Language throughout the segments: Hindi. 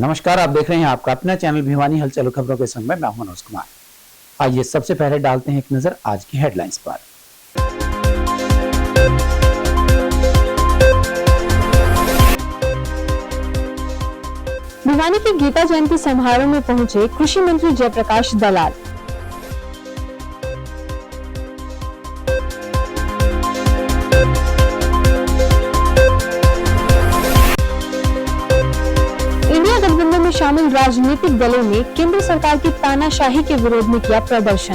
नमस्कार, आप देख रहे हैं आपका अपना चैनल भिवानी हलचल खबरों के संग में मैं मनोज कुमार। आइए सबसे पहले डालते हैं एक नजर आज की हेडलाइंस पर। भिवानी की गीता जयंती समारोह में पहुंचे कृषि मंत्री जयप्रकाश दलाल। इंडिया गठबंधन में शामिल राजनीतिक दलों ने केंद्र सरकार की तानाशाही के विरोध में किया प्रदर्शन।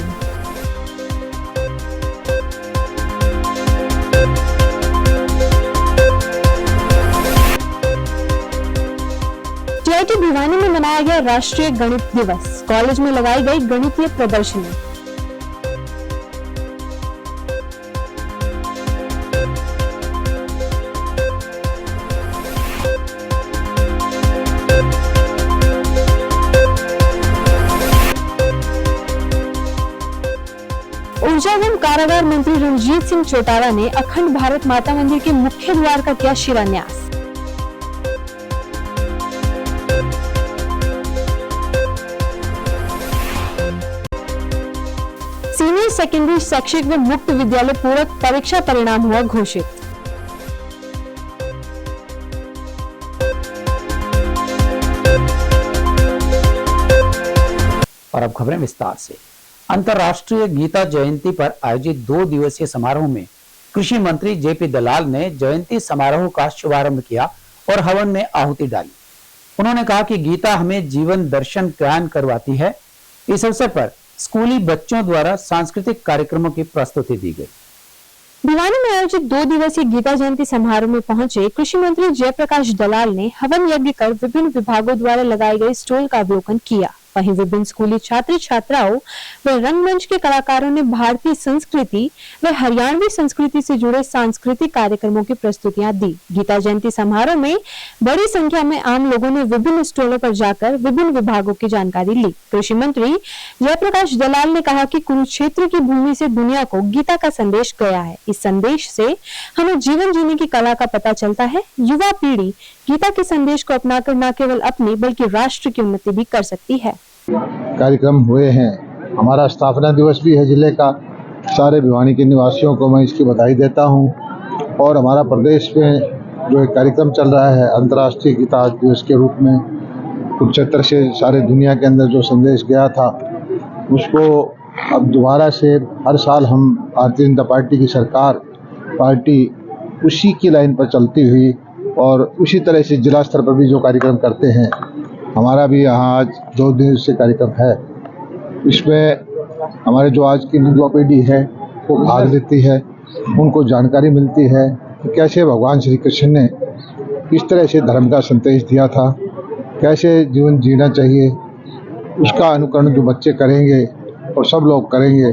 टीआईटी भिवानी में मनाया गया राष्ट्रीय गणित दिवस। कॉलेज में लगाई गई गणितीय प्रदर्शनी। ऊर्जा एवं कारागार मंत्री रणजीत सिंह चौटाला ने अखंड भारत माता मंदिर के मुख्य द्वार का किया शिलान्यास। सीनियर सेकेंडरी शैक्षिक व मुक्त विद्यालय पूरक परीक्षा परिणाम हुआ घोषित। और अब खबरें विस्तार से। अंतर्राष्ट्रीय गीता जयंती पर आयोजित 2 दिवसीय समारोह में कृषि मंत्री जेपी दलाल ने जयंती समारोह का शुभारंभ किया और हवन में आहुति डाली। उन्होंने कहा कि गीता हमें जीवन दर्शन ज्ञान करवाती है। इस अवसर पर स्कूली बच्चों द्वारा सांस्कृतिक कार्यक्रमों की प्रस्तुति दी गई। भिवानी में आयोजित 2 दिवसीय गीता जयंती समारोह में पहुंचे कृषि मंत्री जयप्रकाश दलाल ने हवन यज्ञ कर विभिन्न विभागों द्वारा लगाई गई स्टॉल का अवलोकन किया। वहीं विभिन्न स्कूली छात्र छात्राओं व रंगमंच के कलाकारों ने भारतीय संस्कृति व हरियाणवी संस्कृति से जुड़े सांस्कृतिक कार्यक्रमों की प्रस्तुतियां दी। गीता जयंती समारोह में बड़ी संख्या में आम लोगों ने विभिन्न स्टॉलों पर जाकर विभिन्न विभागों की जानकारी ली। कृषि मंत्री जयप्रकाश दलाल ने कहा कि कुरुक्षेत्र की भूमि से दुनिया को गीता का संदेश गया है। इस संदेश से हमें जीवन जीने की कला का पता चलता है। युवा पीढ़ी गीता के संदेश को अपनाकर न केवल अपनी बल्कि राष्ट्र की उन्नति भी कर सकती है। कार्यक्रम हुए हैं। हमारा स्थापना दिवस भी है जिले का। सारे भिवानी के निवासियों को मैं इसकी बधाई देता हूं। और हमारा प्रदेश में जो एक कार्यक्रम चल रहा है अंतर्राष्ट्रीय गीता दिवस के रूप में, कुरुक्षेत्र से सारे दुनिया के अंदर जो संदेश गया था उसको अब दोबारा से हर साल हम भारतीय जनता पार्टी की सरकार पार्टी उसी की लाइन पर चलती हुई और उसी तरह से जिला स्तर पर भी जो कार्यक्रम करते हैं, हमारा भी यहाँ आज 2 दिन से कार्यक्रम है। इसमें हमारे जो आज की युवा पीढ़ी है वो भाग लेती है, उनको जानकारी मिलती है कि कैसे भगवान श्री कृष्ण ने किस तरह से धर्म का संदेश दिया था, कैसे जीवन जीना चाहिए। उसका अनुकरण जो बच्चे करेंगे और सब लोग करेंगे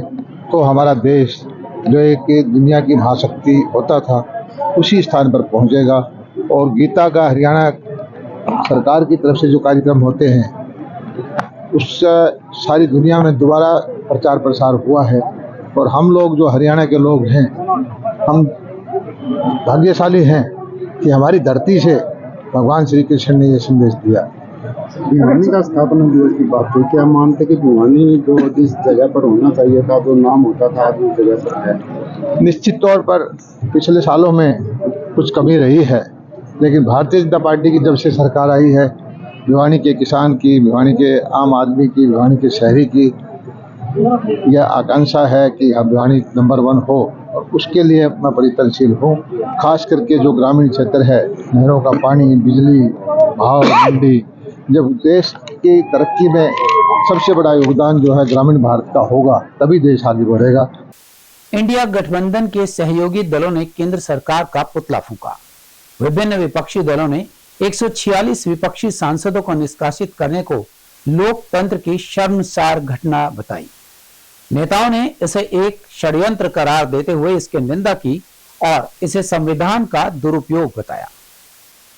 तो हमारा देश जो एक दुनिया की महाशक्ति होता था उसी स्थान पर पहुँचेगा। और गीता का हरियाणा सरकार की तरफ से जो कार्यक्रम होते हैं उससे सारी दुनिया में दोबारा प्रचार प्रसार हुआ है। और हम लोग जो हरियाणा के लोग हैं, हम भाग्यशाली हैं कि हमारी धरती से भगवान श्री कृष्ण ने ये संदेश दिया। भिवानी का स्थापना दिवस की बात है, क्या मानते कि भिवानी जो जिस जगह पर होना चाहिए था, जो नाम होता था, आज उस जगह पर है? निश्चित तौर पर पिछले सालों में कुछ कमी रही है, लेकिन भारतीय जनता पार्टी की जब से सरकार आई है, भिवानी के किसान की, भिवानी के आम आदमी की, भिवानी के शहरी की यह आकांक्षा है कि हम भिवानी नंबर 1 हो। और उसके लिए मैं परितनशील हूँ। खास करके जो ग्रामीण क्षेत्र है, नहरों का पानी, बिजली, भाव मंडी, जब देश की तरक्की में सबसे बड़ा योगदान जो है ग्रामीण भारत का होगा तभी देश आगे बढ़ेगा। इंडिया गठबंधन के सहयोगी दलों ने केंद्र सरकार का पुतला फूंका। विभिन्न विपक्षी दलों ने 146 विपक्षी सांसदों को निष्कासित करने को लोकतंत्र की शर्मसार घटना बताई। नेताओं ने इसे एक षड्यंत्र करार देते हुए इसकी निंदा की और इसे संविधान का दुरुपयोग बताया।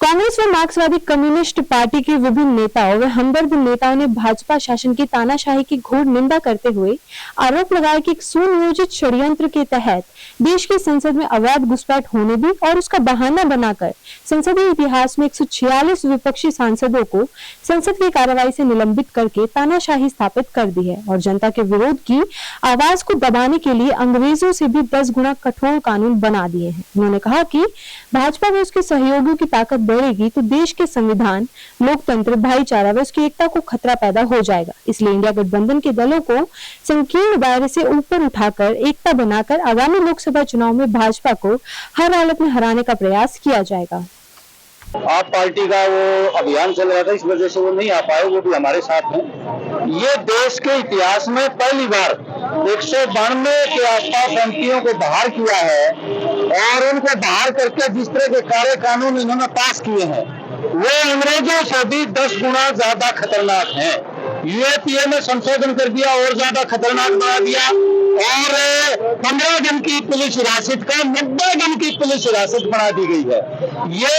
कांग्रेस व मार्क्सवादी कम्युनिस्ट पार्टी के विभिन्न नेताओं व हमदर्द नेताओं ने भाजपा शासन की तानाशाही की घोर निंदा करते हुए आरोप लगाया कि एक सुनियोजित षड्यंत्र के तहत देश की संसद में अवैध घुसपैठ होने दी और उसका बहाना बनाकर संसदीय इतिहास में 146 विपक्षी सांसदों को संसद की कार्रवाई से निलंबित करके तानाशाही स्थापित कर दी है और जनता के विरोध की आवाज को दबाने के लिए अंग्रेजों से भी 10 गुना कठोर कानून बना दिए हैं। उन्होंने कहा कि भाजपा में उसके सहयोगियों की ताकत बढ़ेगी तो देश के संविधान, लोकतंत्र, भाईचारा व उसकी एकता को खतरा पैदा हो जाएगा। इसलिए इंडिया गठबंधन के दलों को संकीर्ण दायरे से ऊपर उठाकर एकता बनाकर आगामी लोकसभा चुनाव में भाजपा को हर हालत में हराने का प्रयास किया जाएगा। आप पार्टी का वो अभियान चल रहा था, इस वजह से वो नहीं आ पाए, वो भी हमारे साथ हैं। ये देश के इतिहास में पहली बार 192 के आसपास एमपीओं को बाहर किया है और उनको बाहर करके जिस तरह के कार्य कानून इन्होंने पास किए हैं वो अंग्रेजों से भी 10 गुना ज्यादा खतरनाक हैं। यूएपीए में संशोधन कर दिया और ज्यादा खतरनाक बना दिया और 15 दिन की पुलिस हिरासत का 90 दिन की पुलिस हिरासत बना दी गई है। ये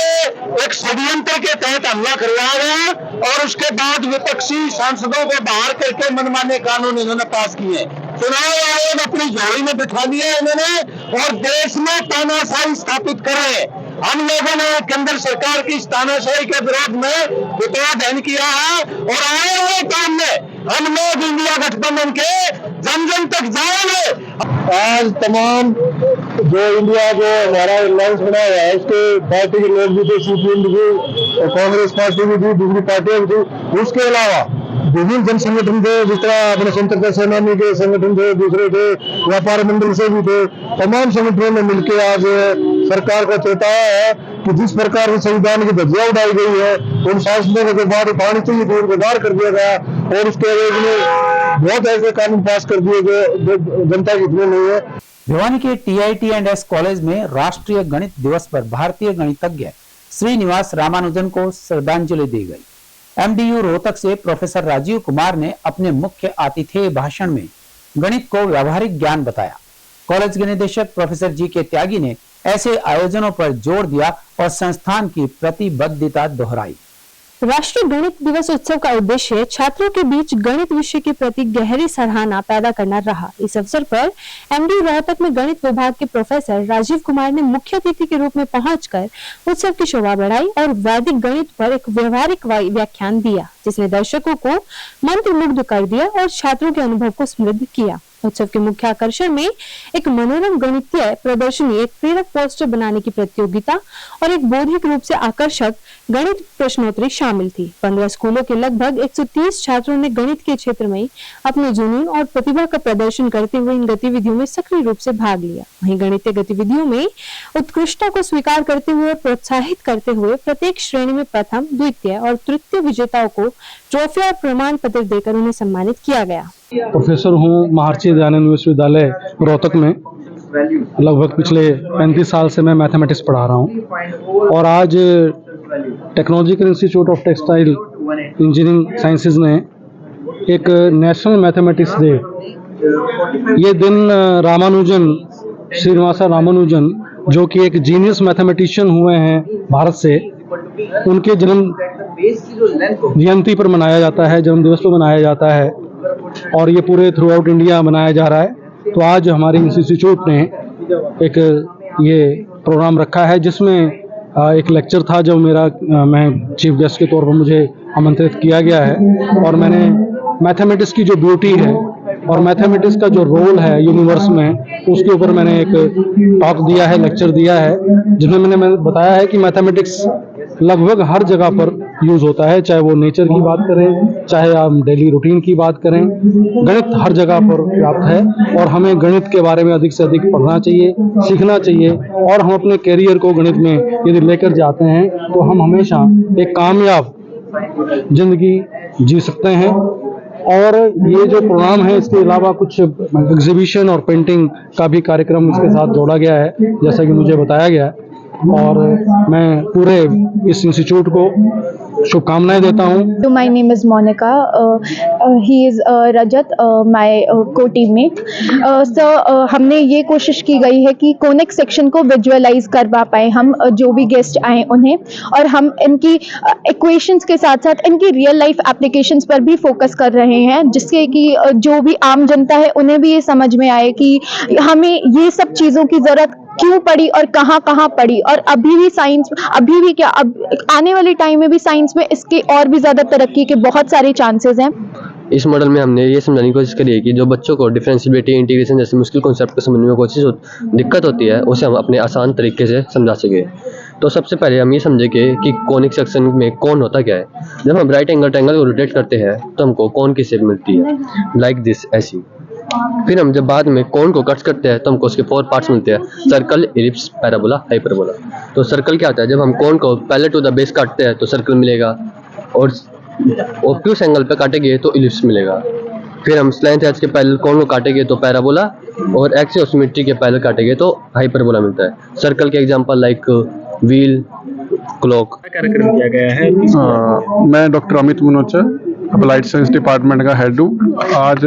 एक षड्यंत्र के तहत हमला करवाया गया और उसके बाद विपक्षी सांसदों को बाहर करके मनमाने कानून इन्होंने पास किए। चुनाव आयोग अपनी झोली में बिठा दिया इन्होंने और देश में तानाशाही स्थापित करे। हम लोगों ने केंद्र सरकार की इस तानाशाही के विरोध में पुतला दहन किया है और आए हुए काम में हम लोग इंडिया गठबंधन के जन जन तक जाएंगे। आज तमाम जो इंडिया जो हमारा अलायंस बना हुआ है उसके पार्टी के लोग भी थे, सीपीएम भी और कांग्रेस पार्टी भी थी, दूसरी पार्टियां भी थी। उसके अलावा विभिन्न जन संगठन थे, जिस तरह अपने स्वतंत्रता सेनानी के संगठन थे, दूसरे थे, व्यापार मंडल से भी थे। तमाम संगठनों ने मिलकर आज सरकार को चेताया है कि जिस प्रकार से संविधान की धज्जियां उड़ाई गई है उन सांसदों को बाहर उठानी चाहिए थी, उनको बाहर कर दिया गया और उसके एवज में बहुत ऐसे कानून पास कर दिए गए जो जनता के हित में नहीं है। भिवानी के TIT&S कॉलेज में राष्ट्रीय गणित दिवस पर भारतीय गणितज्ञ श्रीनिवास रामानुजन को श्रद्धांजलि दी गई। MDU रोहतक से प्रोफेसर राजीव कुमार ने अपने मुख्य आतिथेय भाषण में गणित को व्यावहारिक ज्ञान बताया। कॉलेज के निदेशक प्रोफेसर GK त्यागी ने ऐसे आयोजनों पर जोर दिया और संस्थान की प्रतिबद्धता दोहराई। राष्ट्रीय गणित दिवस उत्सव का उद्देश्य छात्रों के बीच गणित विषय के प्रति गहरी सराहना पैदा करना रहा। इस अवसर पर MDU रोहतक में गणित विभाग के प्रोफेसर राजीव कुमार ने मुख्य अतिथि के रूप में पहुंचकर उत्सव की शोभा बढ़ाई और वैदिक गणित पर एक व्यवहारिक व्याख्यान दिया, जिसने दर्शकों को मंत्रमुग्ध कर दिया और छात्रों के अनुभव को समृद्ध किया। उत्सव के मुख्य आकर्षण में एक मनोरम गणितीय प्रदर्शनी, एक प्रेरक पोस्टर बनाने की प्रतियोगिता और एक बौद्धिक रूप से आकर्षक गणित प्रश्नोत्तरी शामिल थी। 15 स्कूलों के लगभग 130 छात्रों ने गणित के क्षेत्र में अपने जुनून और प्रतिभा का प्रदर्शन करते हुए इन गतिविधियों में सक्रिय रूप से भाग लिया। वहीं गणितीय गतिविधियों में उत्कृष्टता को स्वीकार करते हुए प्रोत्साहित करते हुए प्रत्येक श्रेणी में प्रथम, द्वितीय और तृतीय विजेताओं को ट्रॉफी और प्रमाण पत्र देकर उन्हें सम्मानित किया गया। प्रोफेसर हूँ महर्षि दयानंद विश्वविद्यालय रोहतक में। लगभग पिछले 35 साल से मैं मैथमेटिक्स पढ़ा रहा हूँ और आज technological institute of textile engineering sciences ने एक नेशनल मैथमेटिक्स डे, ये दिन रामानुजन, श्रीनिवास रामानुजन जो कि एक जीनियस मैथमेटिशियन हुए हैं भारत से, उनके जन्म जयंती पर मनाया जाता है, जन्म दिवस पर मनाया जाता है और ये पूरे थ्रू आउट इंडिया मनाया जा रहा है। तो आज हमारे इंस्टीट्यूट ने एक ये प्रोग्राम रखा है जिसमें एक लेक्चर था जो मैं चीफ गेस्ट के तौर पर मुझे आमंत्रित किया गया है और मैंने मैथमेटिक्स की जो ब्यूटी है और मैथमेटिक्स का जो रोल है यूनिवर्स में, उसके ऊपर मैंने एक टॉक दिया है, लेक्चर दिया है, जिसमें मैंने बताया है कि मैथमेटिक्स लगभग हर जगह पर यूज होता है, चाहे वो नेचर की बात करें, चाहे आप डेली रूटीन की बात करें, गणित हर जगह पर व्याप्त है और हमें गणित के बारे में अधिक से अधिक पढ़ना चाहिए, सीखना चाहिए और हम अपने कैरियर को गणित में यदि लेकर जाते हैं तो हम हमेशा एक कामयाब जिंदगी जी सकते हैं। और ये जो प्रोग्राम है, इसके अलावा कुछ एग्जीबिशन और पेंटिंग का भी कार्यक्रम इसके साथ जोड़ा गया है, जैसा कि मुझे बताया गया है। और मैं पूरे इस इंस्टीट्यूट को शुभकामनाएं देता हूं। So my name is Monica. He is Rajat, my co-teammate. हमने ये कोशिश की गई है कि कोनिक सेक्शन को विजुअलाइज करवा पाए हम, जो भी गेस्ट आए उन्हें, और हम इनकी इक्वेशंस के साथ साथ इनकी रियल लाइफ एप्लीकेशंस पर भी फोकस कर रहे हैं, जिससे कि जो भी आम जनता है उन्हें भी ये समझ में आए कि हमें ये सब चीज़ों की ज़रूरत क्यों पड़ी और कहाँ कहाँ पड़ी, और अभी भी साइंस, अभी भी क्या, अब आने वाले टाइम में भी साइंस में इसके और भी ज़्यादा तरक्की के बहुत सारे चांसेस हैं। इस मॉडल में हमने ये समझाने की कोशिश करी है कि जो बच्चों को डिफरेंशिएबिलिटी, इंटीग्रेशन जैसे मुश्किल कॉन्सेप्ट को समझने में दिक्कत होती है, उसे हम अपने आसान तरीके से समझा सके। तो सबसे पहले हम ये समझेंगे कि कॉनिक सेक्शन में कौन होता क्या है। जब हम राइट एंगल ट्रायंगल को रोटेट करते हैं तो हमको कौन की शेप मिलती है, लाइक दिस, ऐसी। फिर हम जब बाद में कौन को कट करते हैं तो हमको उसके 4 पार्ट्स मिलते हैं, सर्कल, इलिप्स, पैराबोला, हाइपरबोला। तो सर्कल क्या होता है, जब हम कौन को पहले टू द बेस काटते हैं तो सर्कल मिलेगा, और ऑब्ट्यूस एंगल पे काटेंगे तो इलिप्स मिलेगा। फिर हम स्लैंट एज के पैरेलल कौन को काटेंगे तो पैराबोला, और एक्सिस ऑफ सिमेट्री के पैरेलल काटेंगे तो हाइपरबोला मिलता है। सर्कल के एग्जांपल लाइक व्हील, क्लॉक। कार्यक्रम किया गया है। मैं doctor Amit Manocha, applied science department का हेड हूँ। आज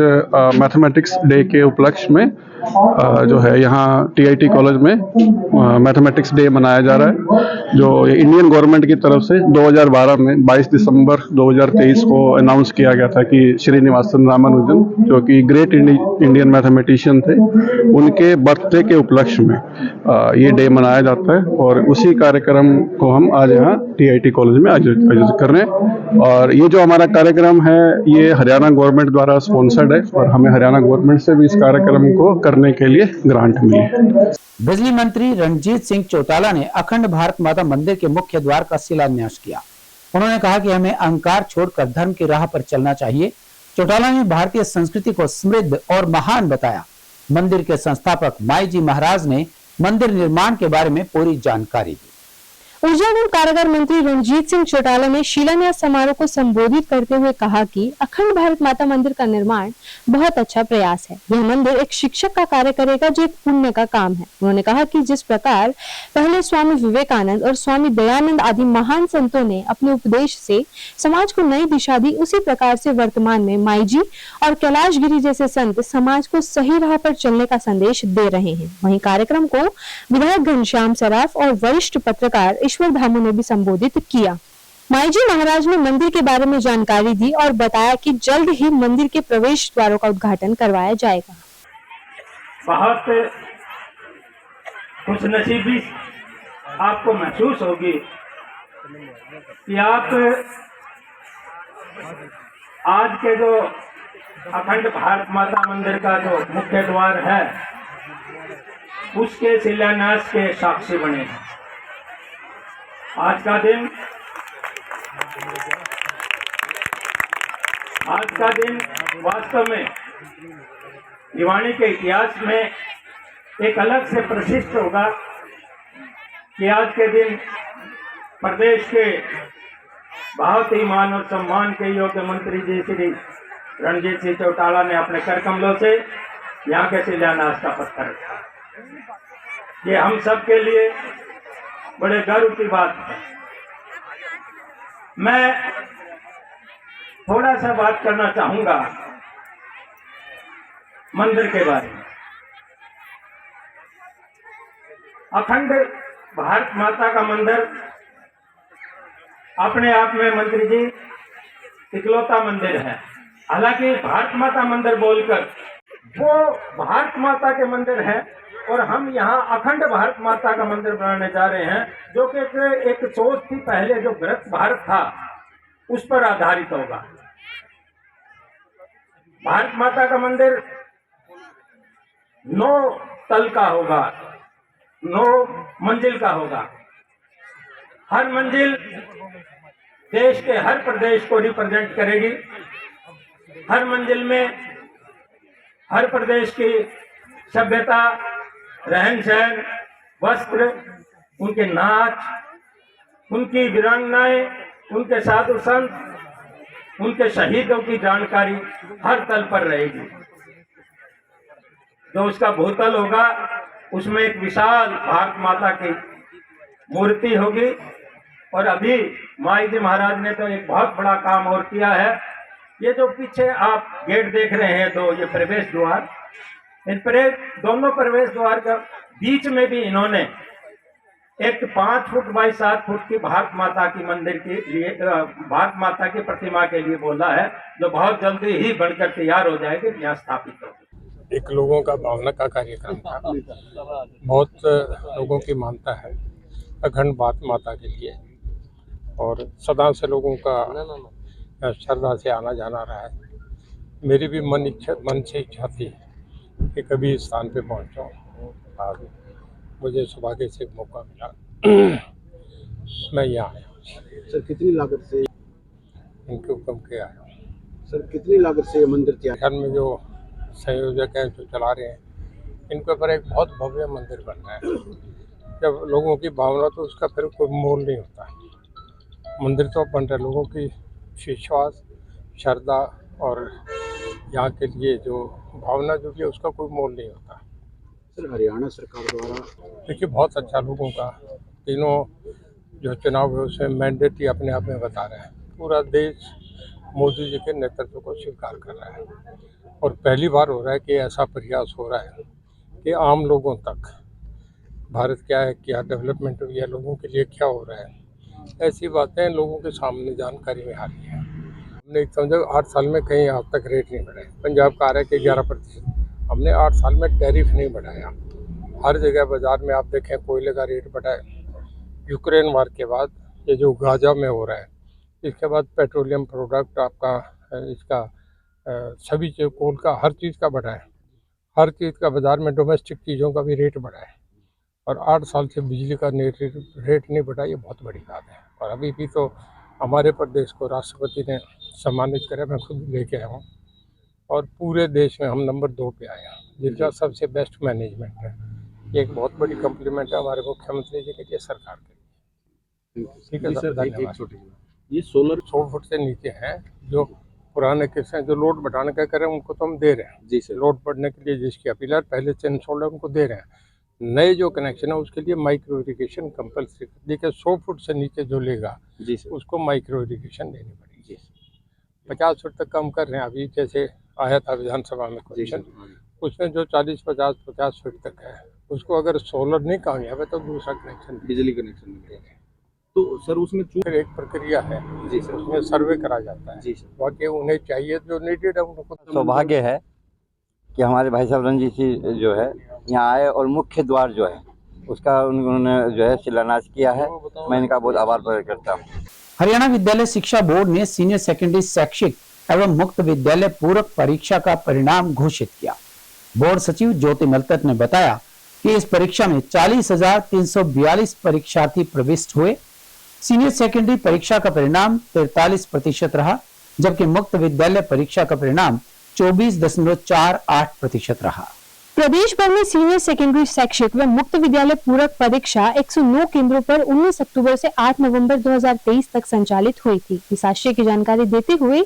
मैथमेटिक्स डे के उपलक्ष्य में जो है यहाँ TIT कॉलेज में मैथमेटिक्स डे मनाया जा रहा है, जो इंडियन गवर्नमेंट की तरफ से 2012 में 22 दिसंबर 2023 को अनाउंस किया गया था कि श्रीनिवासन रामानुजन, जो कि ग्रेट इंडियन मैथमेटिशियन थे, उनके बर्थडे के उपलक्ष्य में ये डे मनाया जाता है। और उसी कार्यक्रम को हम आज यहाँ TIT कॉलेज में आयोजित कर रहे हैं। और ये जो हमारा कार्यक्रम है ये हरियाणा गवर्नमेंट द्वारा स्पॉन्सर्ड है, और हमें हरियाणा गवर्नमेंट से भी इस कार्यक्रम को करने के लिए ग्रांट मिली है। बिजली मंत्री रणजीत सिंह चौटाला ने अखंड भारत माता मंदिर के मुख्य द्वार का शिलान्यास किया। उन्होंने कहा कि हमें अहंकार छोड़कर धर्म की राह पर चलना चाहिए। चौटाला ने भारतीय संस्कृति को समृद्ध और महान बताया। मंदिर के संस्थापक माई जी महाराज ने मंदिर निर्माण के बारे में पूरी जानकारी दी। ऊर्जा एवं कारागार मंत्री रणजीत सिंह चौटाला ने शिलान्यास समारोह को संबोधित करते हुए कहा कि अखंड भारत माता मंदिर का निर्माण बहुत अच्छा प्रयास है। यह मंदिर एक शिक्षक का कार्य करेगा जो एक पुण्य का काम है। उन्होंने कहा कि जिस प्रकार पहले स्वामी विवेकानंद और स्वामी दयानंद आदि महान संतों ने अपने उपदेश से समाज को नई दिशा दी, उसी प्रकार से वर्तमान में माई जी और कैलाश गिरी जैसे संत समाज को सही राह पर चलने का संदेश दे रहे हैं। वहीं कार्यक्रम को विधायक घनश्याम सराफ और वरिष्ठ पत्रकार ईश्वर धामू ने भी संबोधित किया। माई जी महाराज ने मंदिर के बारे में जानकारी दी और बताया कि जल्द ही मंदिर के प्रवेश द्वारों का उद्घाटन करवाया जाएगा। बहुत खुशनसीबी आपको महसूस होगी कि आप आज के जो अखंड भारत माता मंदिर का जो मुख्य द्वार है उसके शिलान्यास के साक्षी बने हैं। आज का दिन वास्तव में भिवानी के इतिहास में एक अलग से प्रशिष्ट होगा कि आज के दिन प्रदेश के बहुत ही मान और सम्मान के योग्य मंत्री जी श्री रणजीत सिंह चौटाला ने अपने कर कमलों से यहाँ के शिलान्यास का पत्थर रखा। ये हम सब के लिए बड़े गर्व की बात है। मैं थोड़ा सा बात करना चाहूंगा मंदिर के बारे में। अखंड भारत माता का मंदिर अपने आप में मंत्री जी इकलौता मंदिर है। हालांकि भारत माता मंदिर बोलकर वो भारत माता के मंदिर है, और हम यहाँ अखंड भारत माता का मंदिर बनाने जा रहे हैं, जो कि एक सोच थी पहले जो ग्रथ भारत था उस पर आधारित होगा। भारत माता का मंदिर 9 तल का होगा, 9 मंजिल का होगा। हर मंजिल देश के हर प्रदेश को रिप्रेजेंट करेगी। हर मंजिल में हर प्रदेश की सभ्यता, रहन सहन, वस्त्र, उनके नाच, उनकी वीरांगनाएं, उनके साधु संत, उनके शहीदों की जानकारी हर तल पर रहेगी। जो उसका भूतल होगा उसमें एक विशाल भारत माता की मूर्ति होगी। और अभी माई जी महाराज ने तो एक बहुत बड़ा काम और किया है। ये जो पीछे आप गेट देख रहे हैं, दो ये प्रवेश द्वार, इन दोनों प्रवेश द्वार का बीच में भी इन्होंने एक 5 फुट बाई 7 फुट की भारत माता की मंदिर के लिए, भारत माता की प्रतिमा के लिए बोला है, जो बहुत जल्दी ही बनकर तैयार हो जाएगी, यहाँ स्थापित होगी। एक लोगों का भावना का कार्यक्रम था। बहुत लोगों की मानता है अखंड भारत माता के लिए, और सदा से लोगों का श्रद्धा से आना जाना रहा है। मेरी भी मन से इच्छा थी कि कभी इस स्थान पे पहुंचूं, और मुझे सौभाग्य से मौका मिला। मैं यहाँ आया हूँ। सर कितनी लागत से इनके हुक्म के आया हूँ। सर कितनी लागत से ये मंदिर तैयार? घर में जो संयोजक हैं, जो चला रहे हैं, इनके ऊपर एक बहुत भव्य मंदिर बन रहा है। जब लोगों की भावना, तो उसका फिर कोई मोल नहीं होता। मंदिर तो बन रहा है, लोगों की विश्वास, श्रद्धा और यहाँ के लिए जो भावना जो भी है, उसका कोई मोल नहीं होता। सर हरियाणा सरकार द्वारा देखिए बहुत अच्छा लोगों का, तीनों जो चुनाव है उसमें मैंडेट ही अपने आप में बता रहे हैं। पूरा देश मोदी जी के नेतृत्व को स्वीकार कर रहा है, और पहली बार हो रहा है कि ऐसा प्रयास हो रहा है कि आम लोगों तक भारत क्या है, क्या डेवलपमेंट हुई है, लोगों के लिए क्या हो रहा है, ऐसी बातें लोगों के सामने जानकारी में आ रही है। हमने समझो 8 साल में कहीं आज तक रेट नहीं बढ़ाया। पंजाब का आ रहा है कि 11%, हमने 8 साल में टैरिफ नहीं बढ़ाया। हर जगह बाजार में आप देखें कोयले का रेट बढ़ा है। यूक्रेन वार के बाद ये जो गाजा में हो रहा है, इसके बाद पेट्रोलियम प्रोडक्ट आपका इसका सभी कोल का हर चीज़ का बढ़ा है। हर चीज़ का बाज़ार में डोमेस्टिक चीज़ों का भी रेट बढ़ा है, और 8 साल से बिजली का रेट नहीं बढ़ा। ये बहुत बड़ी बात है। और अभी भी तो हमारे प्रदेश को राष्ट्रपति ने सम्मानित करा, मैं खुद लेके आया हूँ, और पूरे देश में हम नंबर 2 पे आए हैं, जिनका सबसे बेस्ट मैनेजमेंट है। ये एक बहुत बड़ी कम्प्लीमेंट है हमारे मुख्यमंत्री जी के लिए, सरकार के लिए। ठीक है सर, धन्यवाद। ये सोलर 100 फुट से नीचे हैं, जो पुराने किस्से हैं, जो लोड बढ़ाने का करें उनको तो हम दे रहे हैं। जी सर। लोड बढ़ने के लिए जिसकी अपील है, पहले से इंस्टॉल्ड है उनको दे रहे हैं। नए जो कनेक्शन है उसके लिए माइक्रो इरिगेशन कंपल्सरी। देखिए 100 फुट से नीचे जो लेगा जी सर, उसको माइक्रो इरिगेशन देनी पड़ेगी। 50 फुट तक कम कर रहे हैं। अभी जैसे आया था विधानसभा में क्वेश्चन, उसमें जो 40-50 फीट तक है, उसको अगर सोलर नहीं कामयाब है तो दूसरा कनेक्शन, बिजली कनेक्शन दे रहे हैं। तो सर उसमें फिर एक प्रक्रिया है जी सर, उसमें सर्वे करा जाता है। जी सर। बाकी उन्हें चाहिए जो नीडेड है उनको। सौभाग्य है कि हमारे भाई साहब रणजीत सिंह जो है यहाँ आए, और मुख्य द्वार जो है उसका उन्होंने जो है शिलान्यास किया है। मैं इनका बहुत आभार प्रकट करता हूँ। हरियाणा विद्यालय शिक्षा बोर्ड ने सीनियर सेकेंडरी शैक्षिक एवं मुक्त विद्यालय पूरक परीक्षा का परिणाम घोषित किया। बोर्ड सचिव ज्योति मलतट ने बताया कि इस परीक्षा में 40,342 परीक्षार्थी प्रविष्ट हुए। सीनियर सेकेंडरी परीक्षा का परिणाम 43% रहा, जबकि मुक्त विद्यालय परीक्षा का परिणाम 24.48% रहा। प्रदेश भर में सीनियर सेकेंडरी शैक्षिक व मुक्त विद्यालय पूरक परीक्षा 109 केंद्रों पर 19 अक्टूबर से 8 नवंबर 2023 तक संचालित हुई थी। इस आशय की जानकारी देते हुए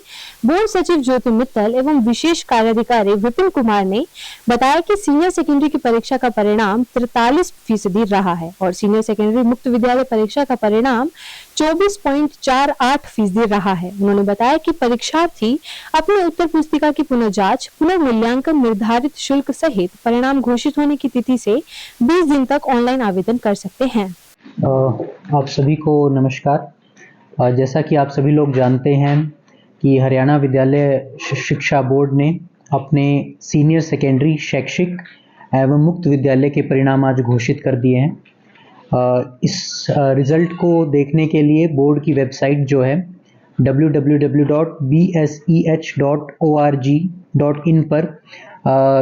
बोर्ड सचिव ज्योति मित्तल एवं विशेष कार्याधिकारी विपिन कुमार ने बताया कि सीनियर सेकेंडरी की परीक्षा का परिणाम 43% रहा है, और सीनियर सेकेंडरी मुक्त विद्यालय परीक्षा का परिणाम 24.48% रहा है। उन्होंने बताया कि परीक्षार्थी अपनी उत्तर पुस्तिका की पुनर्जांच, पुनर्मूल्यांकन, निर्धारित शुल्क सहित परिणाम घोषित होने की तिथि से 20 दिन तक ऑनलाइन आवेदन कर सकते हैं। आप सभी को नमस्कार। जैसा कि आप सभी लोग जानते हैं कि हरियाणा विद्यालय शिक्षा बोर्ड ने अपने सीनियर सेकेंडरी शैक्षिक एवं मुक्त विद्यालय के परिणाम आज घोषित कर दिए हैं। इस रिजल्ट को देखने के लिए बोर्ड की वेबसाइट जो है www.bseh.org.in पर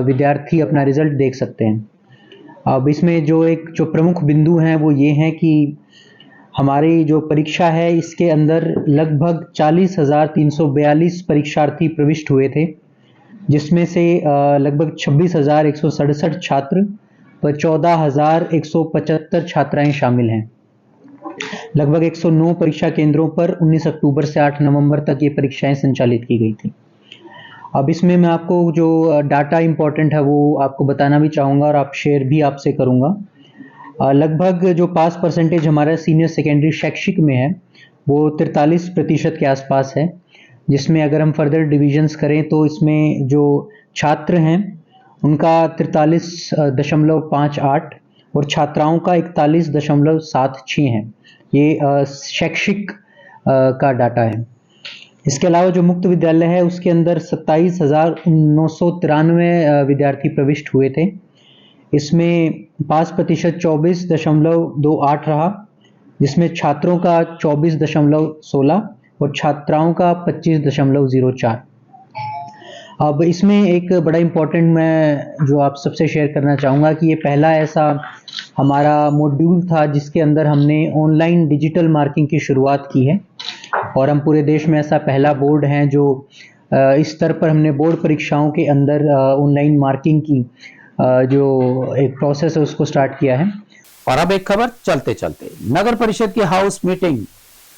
विद्यार्थी अपना रिजल्ट देख सकते हैं। अब इसमें जो प्रमुख बिंदु हैं वो ये हैं कि हमारी जो परीक्षा है इसके अंदर लगभग 40,342 परीक्षार्थी प्रविष्ट हुए थे, जिसमें से लगभग 26,167 छात्र व 14,175 छात्राएं शामिल हैं। लगभग 109 परीक्षा केंद्रों पर 19 अक्टूबर से 8 नवंबर तक ये परीक्षाएं संचालित की गई थी। अब इसमें मैं आपको जो डाटा इम्पोर्टेंट है वो आपको बताना भी चाहूँगा और आप शेयर भी आपसे करूँगा। लगभग जो पास परसेंटेज हमारा सीनियर सेकेंडरी शैक्षिक में है वो 43% के आसपास है, जिसमें अगर हम फर्दर डिविजन्स करें तो इसमें जो छात्र हैं उनका 43.58 और छात्राओं का 41.76 है। ये शैक्षिक का डाटा है। इसके अलावा जो मुक्त विद्यालय है उसके अंदर 27,993 विद्यार्थी प्रविष्ट हुए थे। इसमें पास प्रतिशत 24.28 रहा, जिसमें छात्रों का 24.16 और छात्राओं का 25.04। अब इसमें एक बड़ा इम्पोर्टेंट मैं जो आप सबसे शेयर करना चाहूँगा कि ये पहला ऐसा हमारा मॉड्यूल था जिसके अंदर हमने ऑनलाइन डिजिटल मार्किंग की शुरुआत की है, और हम पूरे देश में ऐसा पहला बोर्ड है जो इस स्तर पर हमने बोर्ड परीक्षाओं के अंदर ऑनलाइन मार्किंग की जो एक प्रोसेस है उसको स्टार्ट किया है। और अब एक खबर चलते चलते नगर परिषद की house meeting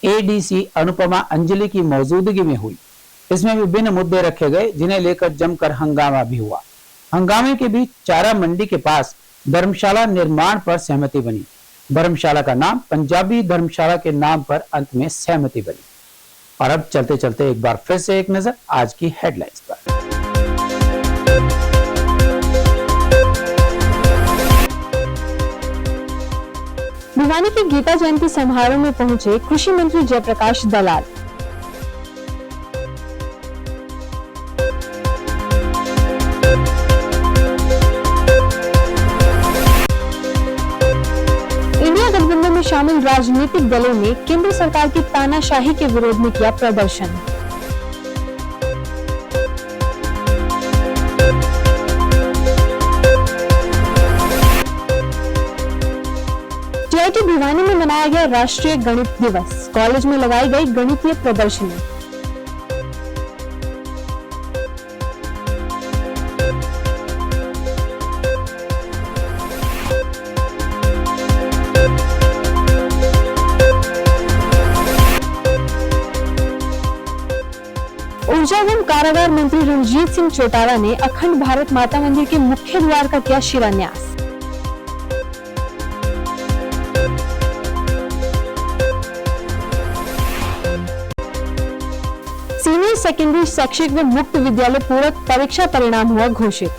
ADC Anupama Anjali की मौजूदगी में हुई। इसमें विभिन्न मुद्दे रखे गए जिन्हें लेकर जमकर हंगामा भी हुआ। हंगामे के बीच चारा मंडी के पास धर्मशाला निर्माण पर सहमति बनी। धर्मशाला का नाम पंजाबी धर्मशाला के नाम पर अंत में सहमति बनी। और अब चलते चलते एक बार फिर से एक नजर आज की हेडलाइंस पर। भिवानी के गीता जयंती समारोह में पहुंचे कृषि मंत्री जयप्रकाश दलाल। इंडिया गठबंधन में शामिल राजनीतिक दलों ने केंद्र सरकार की तानाशाही के विरोध में किया प्रदर्शन। टीआईटी भिवानी में मनाया गया राष्ट्रीय गणित दिवस। कॉलेज में लगाई गई गणितीय प्रदर्शनी। ऊर्जा एवं कारागार मंत्री रणजीत सिंह चौटाला ने अखंड भारत माता मंदिर के मुख्य द्वार का किया शिलान्यास। सीनियर सेकेंडरी शैक्षिक व मुक्त विद्यालय पूरक परीक्षा परिणाम हुआ घोषित।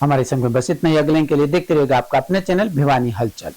हमारे संग में बस इतना ही। अगले के लिए देखते रहिएगा आपका अपना चैनल भिवानी हलचल।